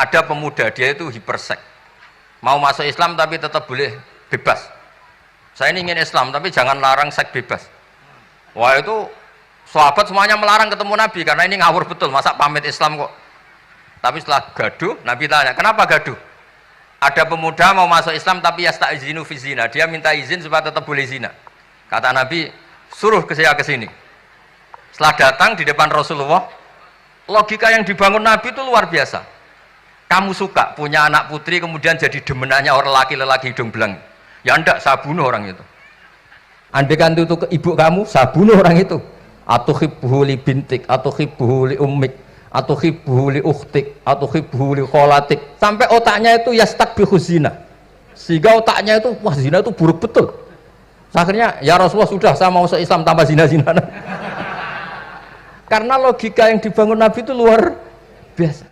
ada pemuda dia itu hiperseks, mau masuk Islam tapi tetap boleh bebas. Saya ini ingin Islam tapi jangan larang seks bebas. Wah itu sahabat semuanya melarang ketemu Nabi karena ini ngawur betul, masa pamit Islam kok. Tapi setelah gaduh, Nabi tanya, kenapa gaduh? Ada pemuda mau masuk Islam tapi yasta'izinu fi zina, dia minta izin supaya tetap boleh zina. Kata Nabi, suruh saya ke sini. Setelah datang di depan Rasulullah, logika yang dibangun Nabi itu luar biasa. Kamu suka punya anak putri kemudian jadi demenannya orang laki-laki hidung belang? Ya enggak, saya bunuh orang itu. Andaikan itu ke ibu kamu, saya bunuh orang itu. Atau hibbuhu li bintik, atau hibbuhu li ummik, atau hibbuhu li ukhtik, atau hibbuhu li kholatik, sampai otaknya itu yastakbihu zina, sehingga otaknya itu wah zina itu buruk betul. Akhirnya ya Rasulullah sudah saya mau se-Islam tanpa zina-zina. Karena logika yang dibangun Nabi itu luar biasa.